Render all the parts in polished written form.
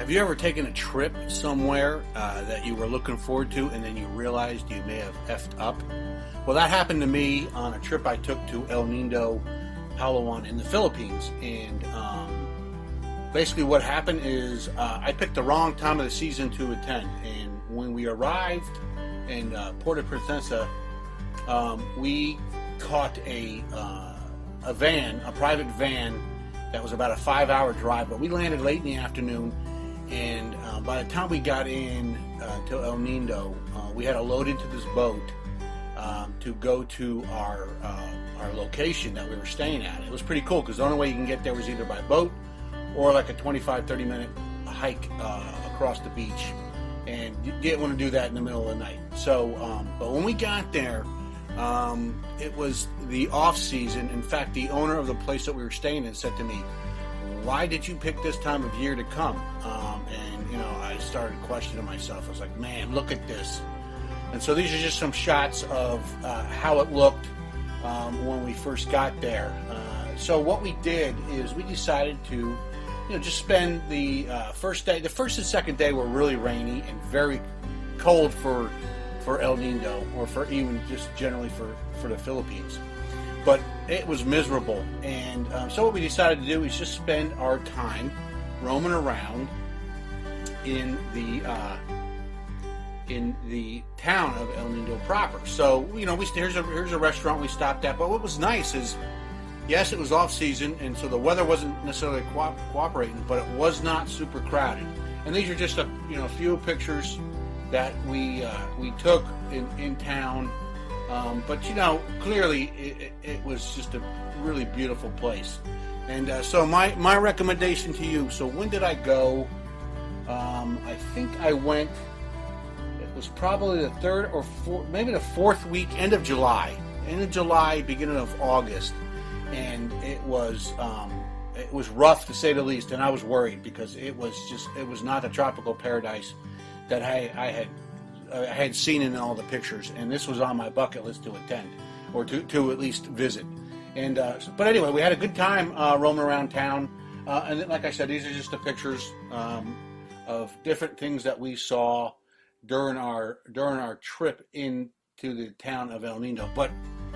Have you ever taken a trip somewhere that you were looking forward to and then you realized you may have effed up? Well, that happened to me on a trip I took to El Nido, Palawan in the Philippines. And basically what happened is I picked the wrong time of the season to attend. And when we arrived in Puerto Princesa, we caught a van, a private van, that was about a 5-hour drive, but we landed late in the afternoon. And by the time we got in to El Nido, we had to load into this boat to go to our location that we were staying at. It was pretty cool because the only way you can get there was either by boat or like a 25-30 minute hike across the beach. And you didn't want to do that in the middle of the night. So, but when we got there, it was the off season. In fact, the owner of the place that we were staying in said to me, "Why did you pick this time of year to come?" And you know, I started questioning myself. I was like, "Man, look at this." And so these are just some shots of how it looked when we first got there. So what we did is we decided to, just spend the first day. The first and second day were really rainy and very cold for El Nido, or for even just generally for the Philippines. But it was miserable, and so what we decided to do is just spend our time roaming around in the town of El Nido proper. So here's a restaurant we stopped at. But what was nice is, yes, it was off season, and so the weather wasn't necessarily cooperating, but it was not super crowded. And these are just a few pictures that we took in town. But clearly it was just a really beautiful place. And so my recommendation to you, so when did I go? I think I went, it was probably the third or fourth, maybe the fourth week, end of July, beginning of August. And it was rough to say the least, and I was worried because it was not a tropical paradise that I had seen in all the pictures, and this was on my bucket list to attend, or to at least visit. And but anyway, we had a good time roaming around town, and then, like I said, these are just the pictures of different things that we saw during our trip into the town of El Nido. But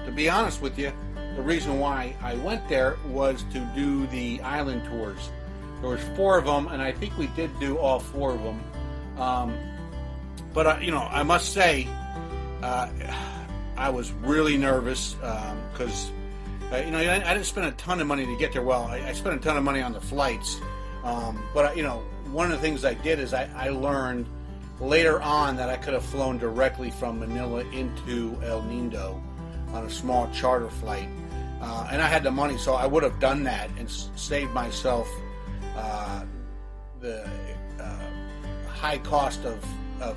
to be honest with you, the reason why I went there was to do the island tours. There was 4 of them, and I think we did do all 4 of them. But I must say, I was really nervous because I didn't spend a ton of money to get there. Well, I spent a ton of money on the flights, but one of the things I did is I learned later on that I could have flown directly from Manila into El Nido on a small charter flight, and I had the money, so I would have done that and saved myself the high cost of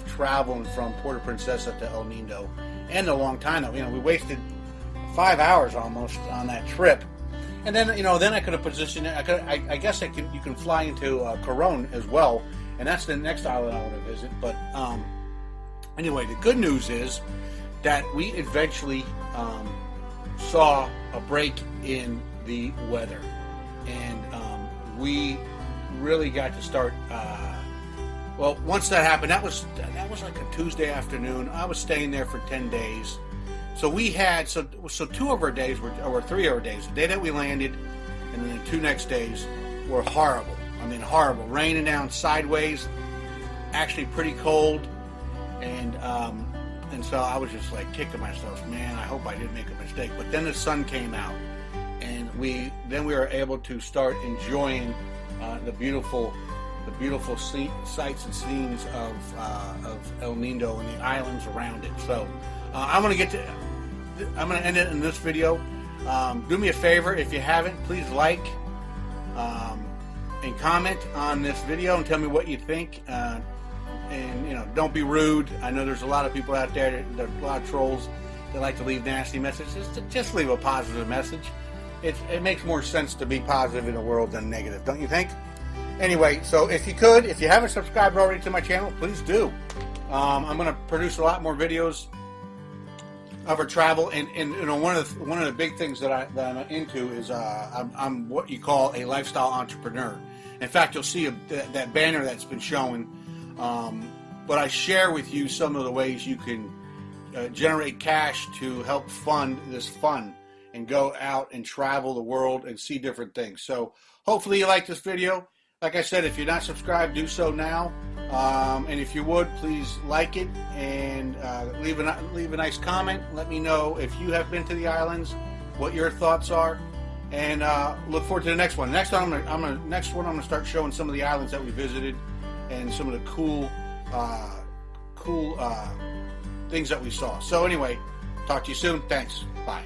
traveling from Puerto Princesa to El Nido, and a long time though. We wasted 5 hours almost on that trip, and then then I could have positioned it. I guess you can fly into Coron as well, and that's the next island I want to visit. But anyway, the good news is that we eventually saw a break in the weather, and we really got to start. Well, once that happened, that was like a Tuesday afternoon. I was staying there for 10 days. So we had, so 2 of our days or 3 of our days, the day that we landed and then the 2 next days were horrible. I mean, horrible. Raining down sideways, actually pretty cold. And so I was just like kicking myself, man, I hope I didn't make a mistake. But then the sun came out, and we were able to start enjoying the beautiful sights and scenes of El Nido and the islands around it. So I'm going to end it in this video. Do me a favor, if you haven't, please like and comment on this video and tell me what you think. And don't be rude. I know there's a lot of people out there, there's a lot of trolls that like to leave nasty messages. Just leave a positive message. It makes more sense to be positive in the world than negative, don't you think? Anyway, so if you haven't subscribed already to my channel, please do. I'm going to produce a lot more videos of our travel, and one of the big things that I'm into is I'm what you call a lifestyle entrepreneur. In fact, you'll see that banner that's been showing. But I share with you some of the ways you can generate cash to help fund this fund and go out and travel the world and see different things. So hopefully you like this video. Like I said, if you're not subscribed, do so now. And if you would, please like it and leave a nice comment. Let me know if you have been to the islands, what your thoughts are, and look forward to the next one. Next one, I'm gonna start showing some of the islands that we visited and some of the cool things that we saw. So anyway, talk to you soon. Thanks. Bye.